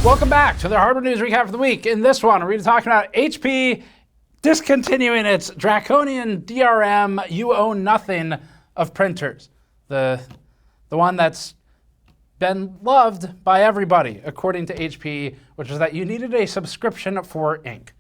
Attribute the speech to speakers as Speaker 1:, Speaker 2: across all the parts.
Speaker 1: Welcome back to the hardware news recap for the week. In this one, we're going to be talking about HP discontinuing its Draconian DRM you own nothing of printers. The one that's been loved by everybody, according to HP, which is that you needed a subscription for ink.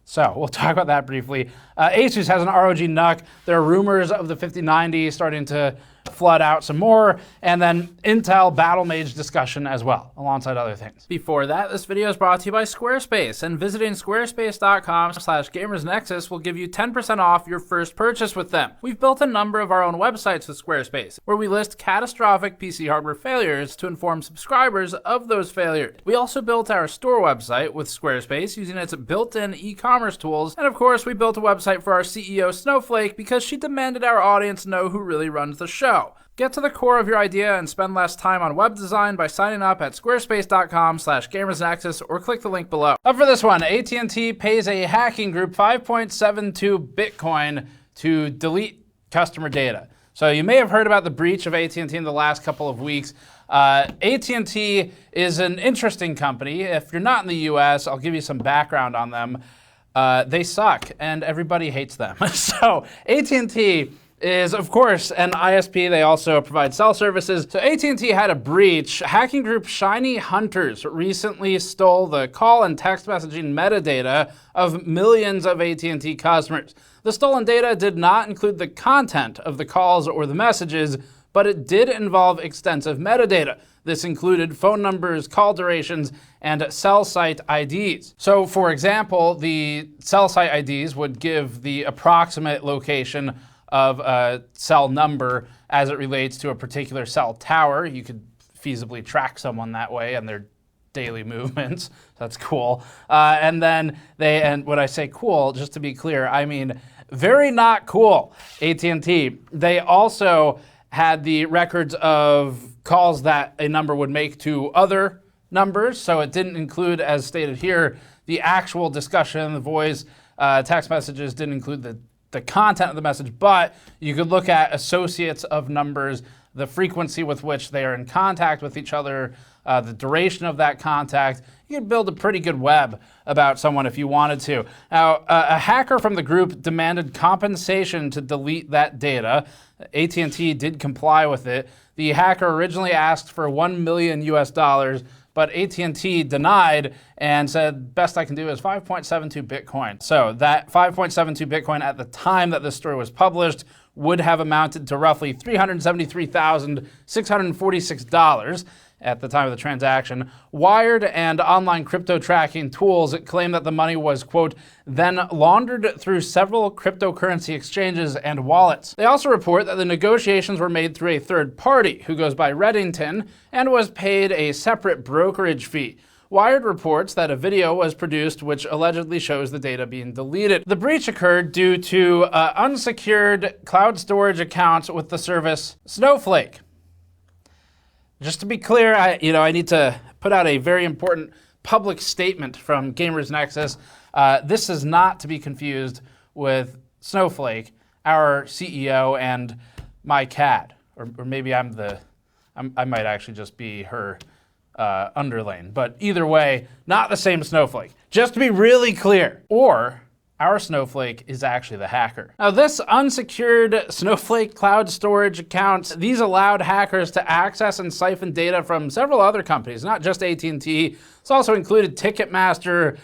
Speaker 1: So we'll talk about that briefly. ASUS has an ROG NUC. There are rumors of the 5090 starting to flood out some more, and then Intel Battlemage discussion as well, alongside other things. Before that, this video is brought to you by Squarespace, and visiting squarespace.com/gamersnexus will give you 10% off your first purchase with them. We've built a number of our own websites with Squarespace, where we list catastrophic PC hardware failures to inform subscribers of those failures. We also built our store website with Squarespace using its built-in e-commerce tools, and of course, we built a website for our CEO, Snowflake, because she demanded our audience know who really runs the show. Get to the core of your idea and spend less time on web design by signing up at squarespace.com/gamersnexus or click the link below. Up for this one, AT&T pays a hacking group 5.72 Bitcoin to delete customer data. So you may have heard about the breach of AT&T in the last couple of weeks. AT&T is an interesting company. If you're not in the US, I'll give you some background on them. They suck and everybody hates them. So AT&T is, of course, an ISP. They also provide cell services. So AT&T had a breach. Hacking group Shiny Hunters recently stole the call and text messaging metadata of millions of AT&T customers. The stolen data did not include the content of the calls or the messages, but it did involve extensive metadata. This included phone numbers, call durations, and cell site IDs. So, for example, the cell site IDs would give the approximate location of a cell number as it relates to a particular cell tower. You could feasibly track someone that way and their daily movements. That's cool. And when I say cool, just to be clear, I mean very not cool. AT&T, they also had the records of calls that a number would make to other numbers. So it didn't include, as stated here, the actual discussion, the voice, text messages didn't include the content of the message, but you could look at associates of numbers, the frequency with which they are in contact with each other, the duration of that contact. You could build a pretty good web about someone if you wanted to. Now, a hacker from the group demanded compensation to delete that data. AT&T did comply with it. The hacker originally asked for $1 million US, but AT&T denied and said, best I can do is 5.72 Bitcoin. So that 5.72 Bitcoin at the time that this story was published would have amounted to roughly $373,646 at the time of the transaction. Wired and online crypto tracking tools claim that the money was, quote, then laundered through several cryptocurrency exchanges and wallets. They also report that the negotiations were made through a third party who goes by Reddington and was paid a separate brokerage fee. Wired reports that a video was produced which allegedly shows the data being deleted. The breach occurred due to unsecured cloud storage accounts with the service Snowflake. Just to be clear, I need to put out a very important public statement from Gamers Nexus. This is not to be confused with Snowflake, our CEO, and my cat, or maybe I might actually just be her underling. But either way, not the same Snowflake. Just to be really clear, or our Snowflake is actually the hacker. Now, this unsecured Snowflake cloud storage accounts, these allowed hackers to access and siphon data from several other companies, not just AT&T. It's also included Ticketmaster,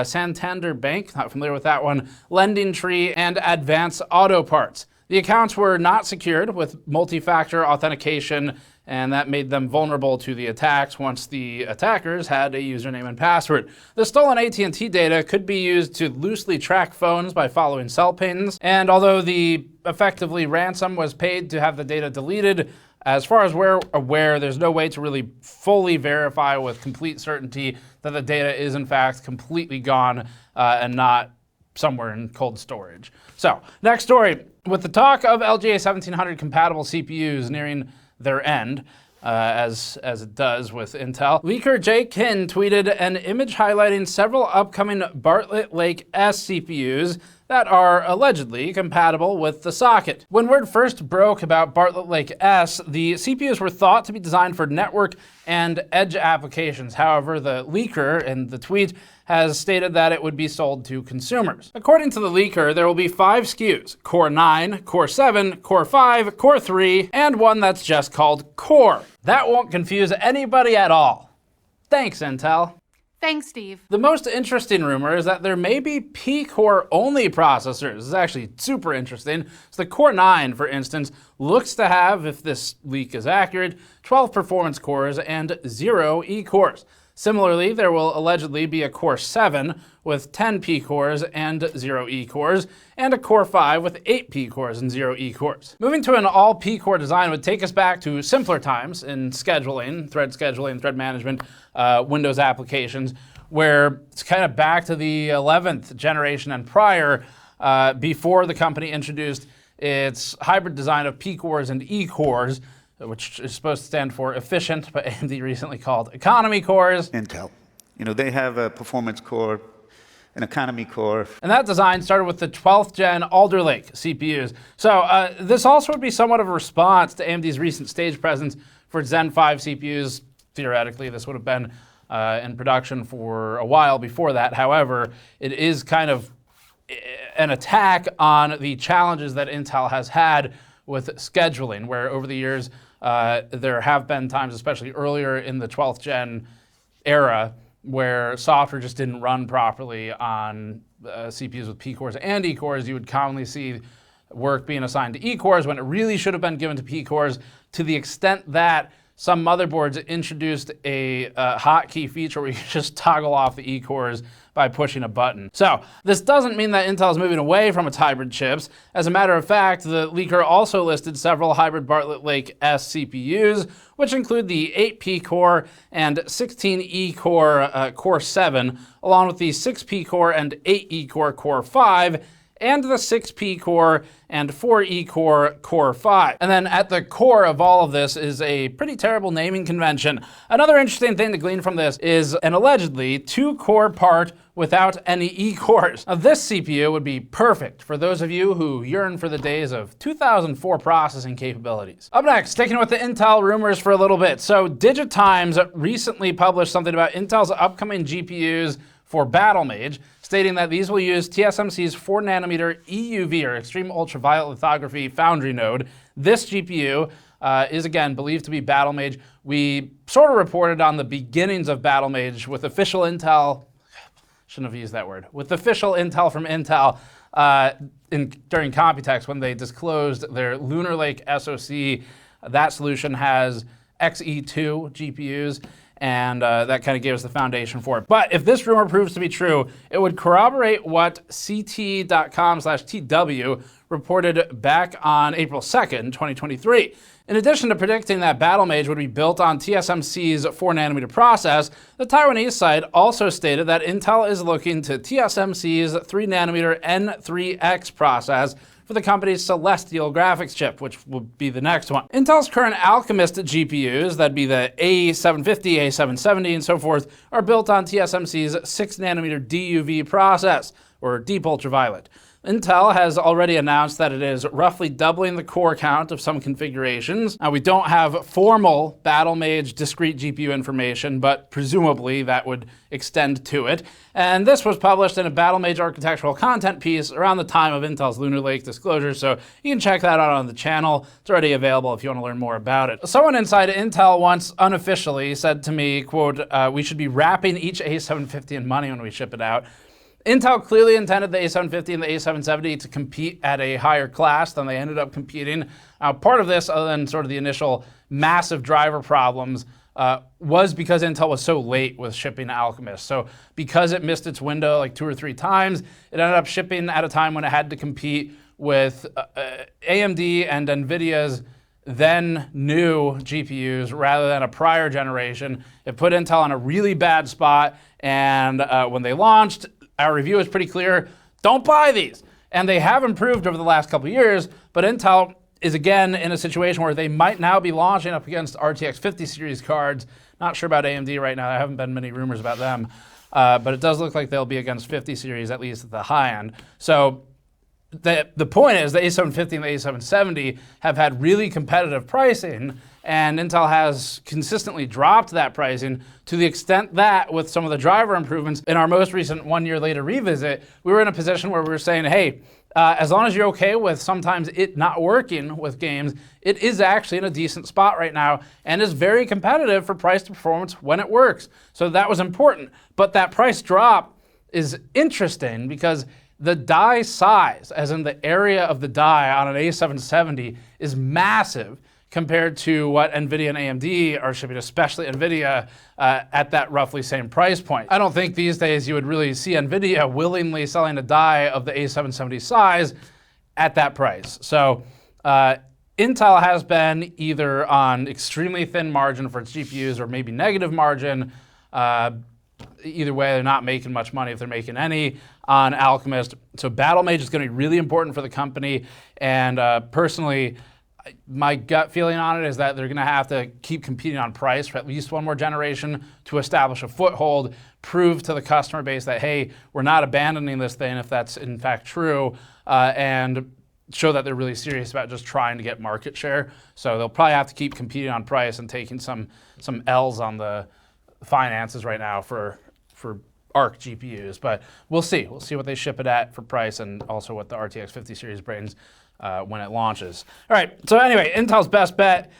Speaker 1: Santander Bank, not familiar with that one, Lending Tree, and Advance Auto Parts. The accounts were not secured with multi-factor authentication, and that made them vulnerable to the attacks once the attackers had a username and password. The stolen AT&T data could be used to loosely track phones by following cell pings, and although the effectively ransom was paid to have the data deleted, as far as we're aware, there's no way to really fully verify with complete certainty that the data is in fact completely gone and not somewhere in cold storage. So, next story. With the talk of LGA 1700 compatible CPUs nearing their end, as it does with Intel, leaker Jay Kin tweeted an image highlighting several upcoming Bartlett Lake S CPUs that are allegedly compatible with the socket. When word first broke about Bartlett Lake S, the CPUs were thought to be designed for network and edge applications. However, the leaker in the tweet has stated that it would be sold to consumers. According to the leaker, there will be 5 SKUs: Core 9, Core 7, Core 5, Core 3, and one that's just called Core. That won't confuse anybody at all. Thanks, Intel.
Speaker 2: Thanks, Steve.
Speaker 1: The most interesting rumor is that there may be P-core only processors. This is actually super interesting. So the Core 9, for instance, looks to have, if this leak is accurate, 12 performance cores and 0 E-cores. Similarly, there will allegedly be a Core 7 with 10 P-cores and 0 E-cores, and a Core 5 with 8 P-cores and 0 E-cores. Moving to an all P-core design would take us back to simpler times in scheduling, thread management, Windows applications, where it's kind of back to the 11th generation and prior, before the company introduced its hybrid design of P-cores and E-cores, which is supposed to stand for efficient, but AMD recently called economy cores.
Speaker 3: Intel. You know, they have a performance core, an economy core.
Speaker 1: And that design started with the 12th gen Alder Lake CPUs. So this also would be somewhat of a response to AMD's recent stage presence for Zen 5 CPUs. Theoretically, this would have been in production for a while before that. However, it is kind of an attack on the challenges that Intel has had with scheduling, where over the years, there have been times, especially earlier in the 12th gen era, where software just didn't run properly on CPUs with P-cores and E-cores. You would commonly see work being assigned to E-cores when it really should have been given to P-cores, to the extent that some motherboards introduced a hotkey feature where you could just toggle off the E-cores by pushing a button. So this doesn't mean that Intel is moving away from its hybrid chips. As a matter of fact, the leaker also listed several hybrid Bartlett Lake S CPUs, which include the 8P core and 16E core Core 7, along with the 6P core and 8E core Core 5, and the 6P core and 4E core Core 5. And then at the core of all of this is a pretty terrible naming convention. Another interesting thing to glean from this is an allegedly 2-core part without any E-cores. Now this CPU would be perfect for those of you who yearn for the days of 2004 processing capabilities. Up next, sticking with the Intel rumors for a little bit. So DigiTimes recently published something about Intel's upcoming GPUs for Battlemage, stating that these will use TSMC's 4nm EUV, or extreme ultraviolet lithography foundry node. This GPU is again believed to be Battlemage. We sort of reported on the beginnings of Battlemage with official Intel, shouldn't have used that word, with official intel from Intel during Computex when they disclosed their Lunar Lake SoC. That solution has Xe2 GPUs, and that kind of gave us the foundation for it. But if this rumor proves to be true, it would corroborate what CT.com/TW reported back on April 2nd, 2023. In addition to predicting that Battlemage would be built on TSMC's 4nm process, the Taiwanese site also stated that Intel is looking to TSMC's 3nm N3X process for the company's Celestial graphics chip, which will be the next one. Intel's current Alchemist GPUs, that'd be the A750, A770, and so forth, are built on TSMC's 6nm DUV process, or deep ultraviolet. Intel has already announced that it is roughly doubling the core count of some configurations. Now, we don't have formal Battlemage discrete GPU information, but presumably that would extend to it. And this was published in a Battlemage architectural content piece around the time of Intel's Lunar Lake disclosure, so you can check that out on the channel. It's already available if you want to learn more about it. Someone inside Intel once unofficially said to me, quote, we should be wrapping each A750 in money when we ship it out. Intel clearly intended the A750 and the A770 to compete at a higher class than they ended up competing. Part of this, other than sort of the initial massive driver problems, was because Intel was so late with shipping Alchemist. So because it missed its window like 2 or 3 times, it ended up shipping at a time when it had to compete with AMD and NVIDIA's then new GPUs rather than a prior generation. It put Intel in a really bad spot, and when they launched, our review is pretty clear: don't buy these. And they have improved over the last couple of years, but Intel is again in a situation where they might now be launching up against RTX 50 series cards. Not sure about AMD right now. There haven't been many rumors about them, but it does look like they'll be against 50 series, at least at the high end. So the point is the A750 and the A770 have had really competitive pricing, and Intel has consistently dropped that pricing to the extent that with some of the driver improvements in our most recent 1 year later revisit, we were in a position where we were saying, hey, as long as you're okay with sometimes it not working with games, it is actually in a decent spot right now and is very competitive for price to performance when it works. So that was important. But that price drop is interesting because the die size, as in the area of the die on an A770, is massive compared to what NVIDIA and AMD are shipping, especially NVIDIA, at that roughly same price point. I don't think these days you would really see NVIDIA willingly selling a die of the A770 size at that price. So Intel has been either on extremely thin margin for its GPUs or maybe negative margin. Either way, they're not making much money if they're making any on Alchemist. So Battlemage is going to be really important for the company. And personally, my gut feeling on it is that they're going to have to keep competing on price for at least one more generation to establish a foothold, prove to the customer base that, hey, we're not abandoning this thing if that's in fact true, and show that they're really serious about just trying to get market share. So they'll probably have to keep competing on price and taking some L's on the finances right now for ARC GPUs, but we'll see. We'll see what they ship it at for price and also what the RTX 50 series brings when it launches. All right, so anyway, Intel's best bet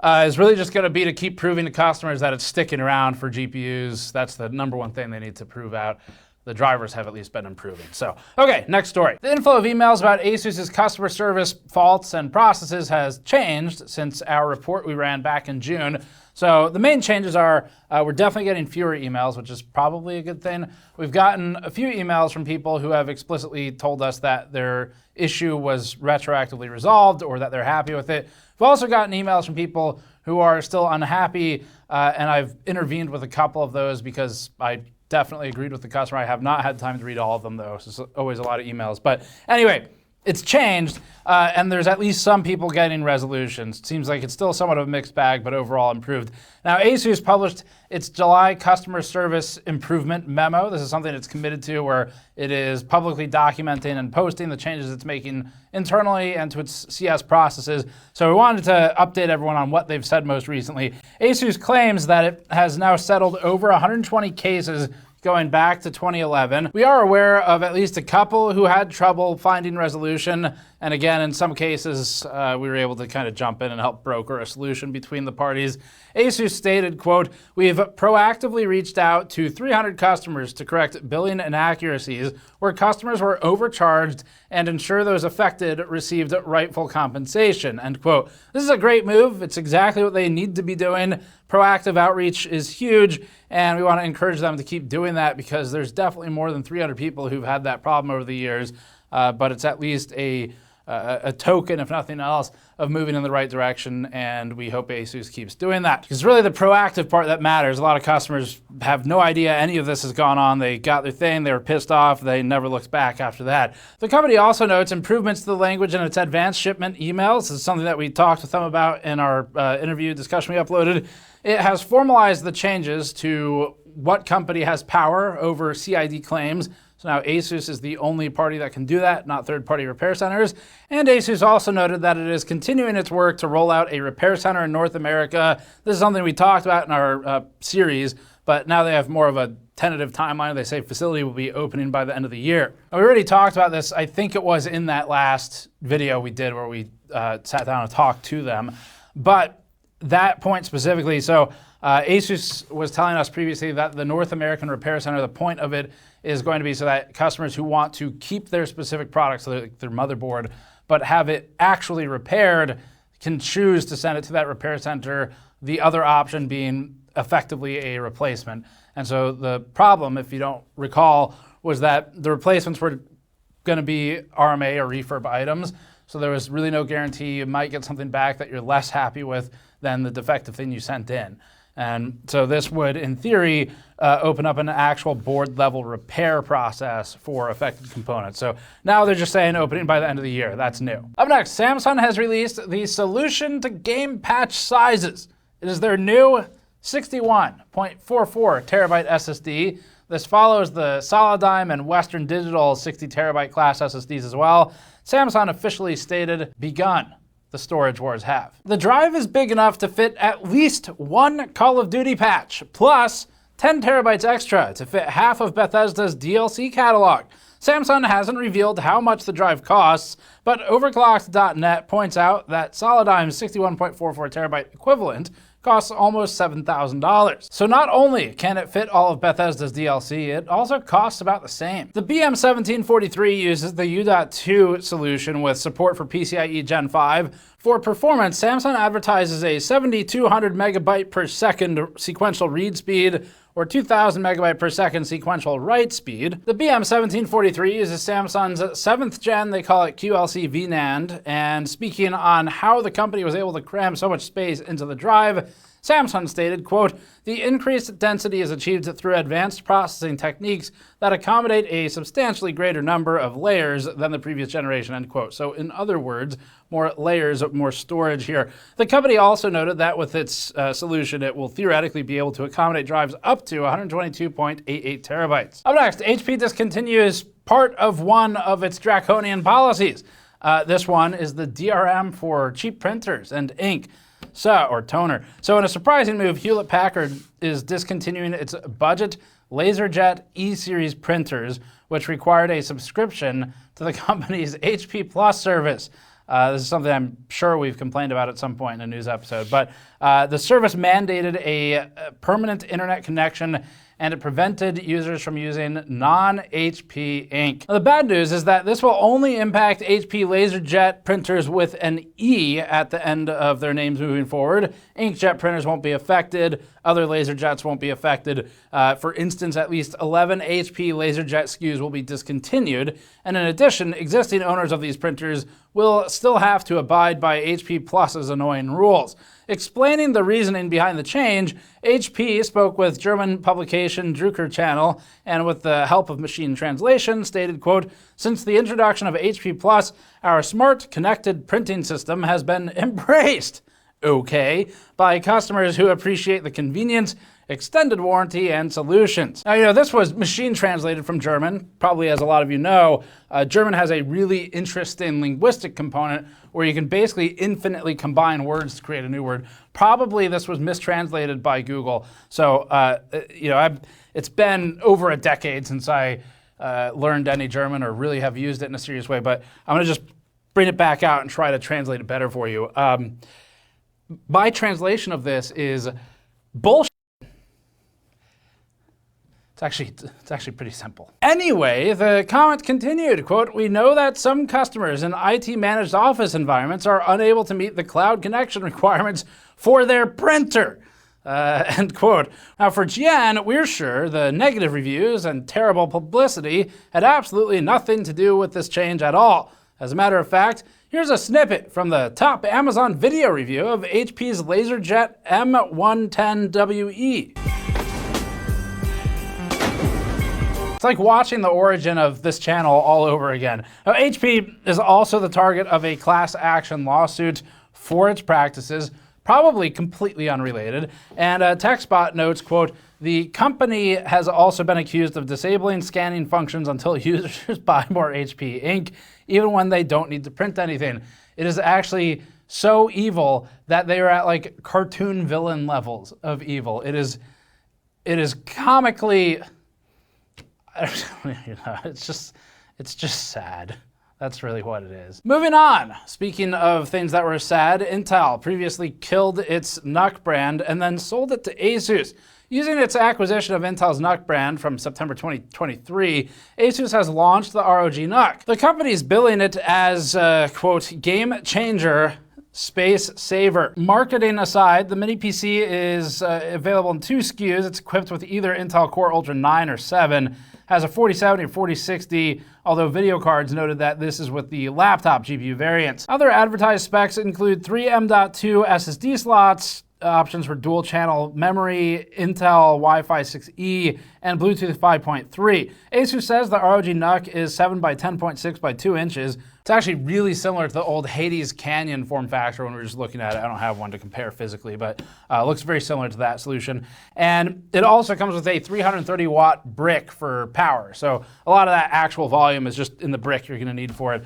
Speaker 1: is really just going to be to keep proving to customers that it's sticking around for GPUs. That's the number one thing they need to prove out. The drivers have at least been improving. So, okay, next story. The inflow of emails about ASUS's customer service faults and processes has changed since our report we ran back in June. So the main changes are we're definitely getting fewer emails, which is probably a good thing. We've gotten a few emails from people who have explicitly told us that their issue was retroactively resolved or that they're happy with it. We've also gotten emails from people who are still unhappy, and I've intervened with a couple of those because I definitely agreed with the customer. I have not had time to read all of them, though, so it's always a lot of emails. But anyway, it's changed, and there's at least some people getting resolutions. It seems like it's still somewhat of a mixed bag, but overall improved. Now, ASUS published its July customer service improvement memo. This is something it's committed to where it is publicly documenting and posting the changes it's making internally and to its CS processes. So we wanted to update everyone on what they've said most recently. ASUS claims that it has now settled over 120 cases going back to 2011. We are aware of at least a couple who had trouble finding resolution. And again, in some cases, we were able to kind of jump in and help broker a solution between the parties. ASUS stated, quote, "We've proactively reached out to 300 customers to correct billing inaccuracies where customers were overcharged and ensure those affected received rightful compensation," end quote. This is a great move. It's exactly what they need to be doing. Proactive outreach is huge, and we want to encourage them to keep doing that because there's definitely more than 300 people who've had that problem over the years, but it's at least a token, if nothing else, of moving in the right direction, and we hope ASUS keeps doing that. Because really the proactive part that matters. A lot of customers have no idea any of this has gone on. They got their thing, they were pissed off, they never looked back after that. The company also notes improvements to the language in its advanced shipment emails. This is something that we talked with them about in our interview discussion we uploaded. It has formalized the changes to what company has power over CID claims. So now ASUS is the only party that can do that, not third-party repair centers. And ASUS also noted that it is continuing its work to roll out a repair center in North America. This is something we talked about in our series, but now they have more of a tentative timeline. They say facility will be opening by the end of the year. Now, we already talked about this. I think it was in that last video we did where we sat down and talked to them. But that point specifically, so ASUS was telling us previously that the North American Repair Center, the point of it is going to be so that customers who want to keep their specific products, so their motherboard, but have it actually repaired, can choose to send it to that repair center, the other option being effectively a replacement. And so the problem, if you don't recall, was that the replacements were going to be RMA or refurb items. So there was really no guarantee. You might get something back that you're less happy with than the defective thing you sent in. And so this would, in theory, open up an actual board-level repair process for affected components. So now they're just saying opening by the end of the year. That's new. Up next, Samsung has released the solution to game patch sizes. It is their new 61.44 terabyte SSD. This follows the Solidigm and Western Digital 60 terabyte class SSDs as well. Samsung officially stated, "Begun. The storage wars have." The drive is big enough to fit at least one Call of Duty patch, plus 10 terabytes extra to fit half of Bethesda's DLC catalog. Samsung hasn't revealed how much the drive costs, but Overclocked.net points out that Solidime's 61.44 terabyte equivalent costs almost $7,000. So not only can it fit all of Bethesda's DLC, it also costs about the same. The BM1743 uses the U.2 solution with support for PCIe Gen 5. For performance, Samsung advertises a 7,200 megabyte per second sequential read speed, or 2,000 megabyte per second sequential write speed. The BM1743 uses Samsung's 7th gen, they call it QLC VNAND, and speaking on how the company was able to cram so much space into the drive, Samsung stated, quote, "The increased density is achieved through advanced processing techniques that accommodate a substantially greater number of layers than the previous generation," end quote. So in other words, more layers, more storage here. The company also noted that with its solution, it will theoretically be able to accommodate drives up to 122.88 terabytes. Up next, HP discontinues part of one of its Draconian policies. This one is the DRM for cheap printers and ink. Or toner. So in a surprising move, Hewlett-Packard is discontinuing its budget LaserJet E-Series printers, which required a subscription to the company's HP Plus service. This is something I'm sure we've complained about at some point in a news episode, but the service mandated a permanent internet connection, and it prevented users from using non-HP ink. Now, the bad news is that this will only impact HP LaserJet printers with an E at the end of their names moving forward. Inkjet printers won't be affected. Other LaserJets won't be affected. For instance, at least 11 HP LaserJet SKUs will be discontinued. And in addition, existing owners of these printers will still have to abide by HP Plus's annoying rules. Explaining the reasoning behind the change, HP spoke with German publication Drucker Channel, and with the help of machine translation, stated, quote, "Since the introduction of HP Plus, our smart connected printing system has been embraced, okay, by customers who appreciate the convenience, extended warranty, and solutions." Now, this was machine translated from German. Probably, as a lot of you know, German has a really interesting linguistic component where you can basically infinitely combine words to create a new word. Probably this was mistranslated by Google. So, it's been over a decade since I learned any German or really have used it in a serious way, but I'm going to just bring it back out and try to translate it better for you. My translation of this is bullshit. It's actually pretty simple. Anyway, the comment continued, quote, "We know that some customers in IT-managed office environments are unable to meet the cloud connection requirements for their printer." End quote. Now, for GN, we're sure the negative reviews and terrible publicity had absolutely nothing to do with this change at all. As a matter of fact, here's a snippet from the top Amazon video review of HP's LaserJet M110WE. It's like watching the origin of this channel all over again. Now, HP is also the target of a class action lawsuit for its practices, probably completely unrelated. And TechSpot notes, quote, "The company has also been accused of disabling scanning functions until users buy more HP ink, even when they don't need to print anything. It is actually so evil that they are at like cartoon villain levels of evil. It is comically..." It's just sad. That's really what it is. Moving on. Speaking of things that were sad, Intel previously killed its NUC brand and then sold it to ASUS. Using its acquisition of Intel's NUC brand from September 2023, ASUS has launched the ROG NUC. The company's billing it as, quote, "game changer, space saver." Marketing aside, the mini PC is available in 2 SKUs. It's equipped with either Intel Core Ultra 9 or 7. Has a 4070 or 4060, although video cards noted that this is with the laptop GPU variants. Other advertised specs include 3 M.2 SSD slots, options for dual channel memory, Intel Wi-Fi 6E, and Bluetooth 5.3. ASUS says the ROG NUC is 7 by 10.6 by 2 inches. It's actually really similar to the old Hades Canyon form factor when we were just looking at it. I don't have one to compare physically, but it looks very similar to that solution. And it also comes with a 330 watt brick for power. So a lot of that actual volume is just in the brick you're gonna need for it.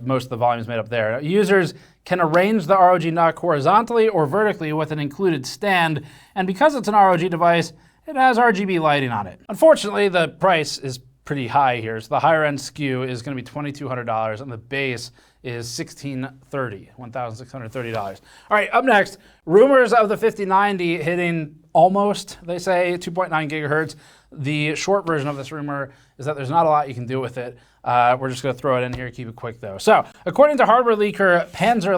Speaker 1: Most of the volume is made up there. Users can arrange the ROG NUC horizontally or vertically with an included stand. And because it's an ROG device, it has RGB lighting on it. Unfortunately, the price is pretty high here. So the higher end SKU is going to be $2,200 and the base is $1,630. All right, up next, rumors of the 5090 hitting almost, they say, 2.9 gigahertz. The short version of this rumor is that there's not a lot you can do with it. We're just going to throw it in here, keep it quick though. So, according to hardware leaker Panzer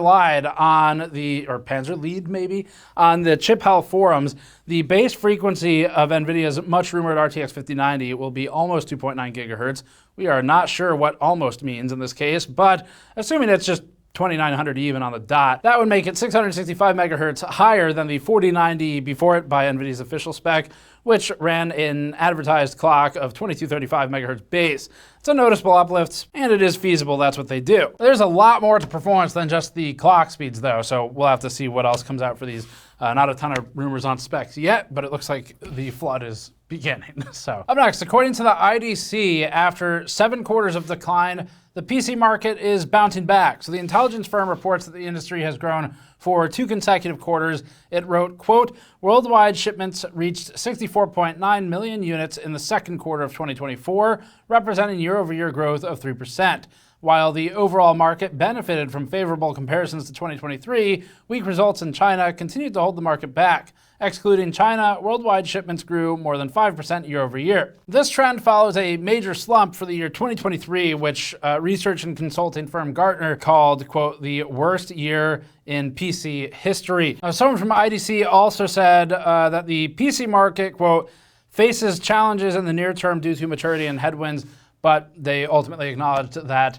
Speaker 1: Lead maybe, on the Chip Hell forums, the base frequency of NVIDIA's much rumored RTX 5090 will be almost 2.9 gigahertz. We are not sure what almost means in this case, but assuming it's just 2900 even on the dot, that would make it 665 megahertz higher than the 4090 before it by NVIDIA's official spec, which ran an advertised clock of 2235 megahertz base. It's a noticeable uplift, and it is feasible that's what they do. There's a lot more to performance than just the clock speeds though, so we'll have to see what else comes out for these. Not a ton of rumors on specs yet, but it looks like the flood is beginning. So up next, according to the IDC, after 7 quarters of decline, the PC market is bouncing back. So the intelligence firm reports that the industry has grown for 2 consecutive quarters. It wrote, quote, worldwide shipments reached 64.9 million units in the second quarter of 2024, representing year-over-year growth of 3%. While the overall market benefited from favorable comparisons to 2023, weak results in China continued to hold the market back. Excluding China, worldwide shipments grew more than 5% year over year. This trend follows a major slump for the year 2023, which research and consulting firm Gartner called, quote, the worst year in PC history. Now, someone from IDC also said that the PC market, quote, faces challenges in the near term due to maturity and headwinds, but they ultimately acknowledged that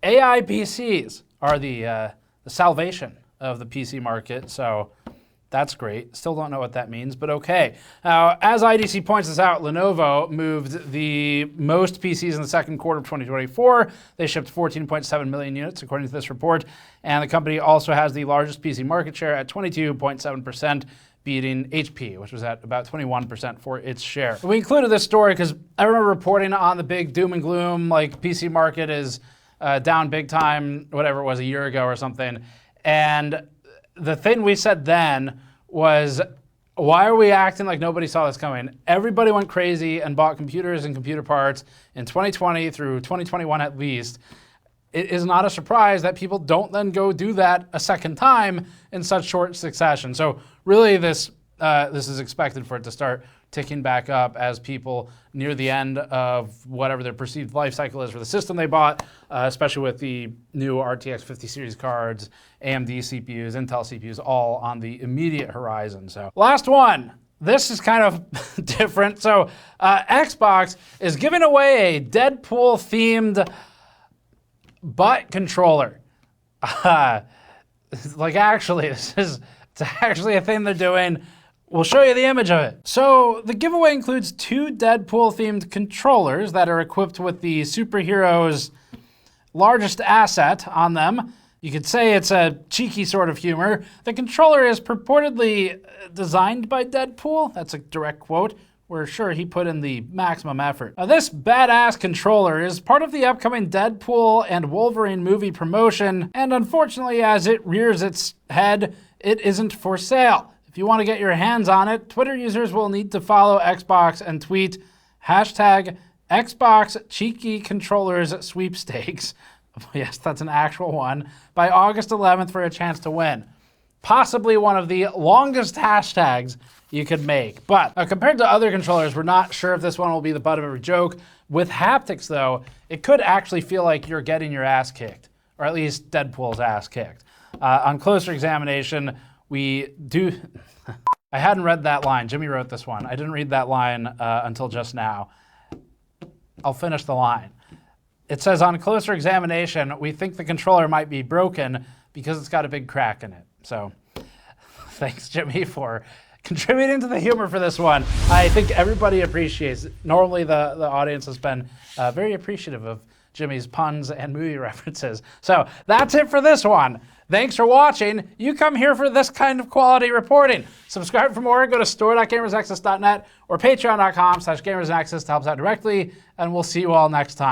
Speaker 1: AI PCs are the salvation of the PC market. So that's great. Still don't know what that means, but okay. Now, as IDC points this out, Lenovo moved the most PCs in the second quarter of 2024. They shipped 14.7 million units, according to this report. And the company also has the largest PC market share at 22.7%. beating HP, which was at about 21% for its share. We included this story because I remember reporting on the big doom and gloom, like PC market is down big time, whatever it was, a year ago or something. And the thing we said then was, why are we acting like nobody saw this coming? Everybody went crazy and bought computers and computer parts in 2020 through 2021 at least. It is not a surprise that people don't then go do that a second time in such short succession. So really this is expected for it to start ticking back up as people near the end of whatever their perceived life cycle is for the system they bought, especially with the new RTX 50 series cards, AMD CPUs, Intel CPUs, all on the immediate horizon. So last one. This is kind of different. So Xbox is giving away a Deadpool themed butt controller. Like actually, it's actually a thing they're doing. We'll show you the image of it. So the giveaway includes 2 Deadpool themed controllers that are equipped with the superhero's largest asset on them. You could say it's a cheeky sort of humor. The controller is purportedly designed by Deadpool. That's a direct quote. We're sure he put in the maximum effort. Now, this badass controller is part of the upcoming Deadpool and Wolverine movie promotion, and unfortunately, as it rears its head, it isn't for sale. If you want to get your hands on it, Twitter users will need to follow Xbox and tweet hashtag Xbox Cheeky Controllers Sweepstakes. Yes, that's an actual one. By August 11th for a chance to win. Possibly one of the longest hashtags you could make. But compared to other controllers, we're not sure if this one will be the butt of every joke. With haptics, though, it could actually feel like you're getting your ass kicked, or at least Deadpool's ass kicked. On closer examination, we do... I hadn't read that line. Jimmy wrote this one. I didn't read that line until just now. I'll finish the line. It says, on closer examination, we think the controller might be broken because it's got a big crack in it. So Thanks, Jimmy, for contributing to the humor for this one. I think everybody appreciates it. Normally, the audience has been very appreciative of Jimmy's puns and movie references. So that's it for this one. Thanks for watching. You come here for this kind of quality reporting. Subscribe for more. Go to store.gamersnexus.net or patreon.com/gamersnexus to help us out directly. And we'll see you all next time.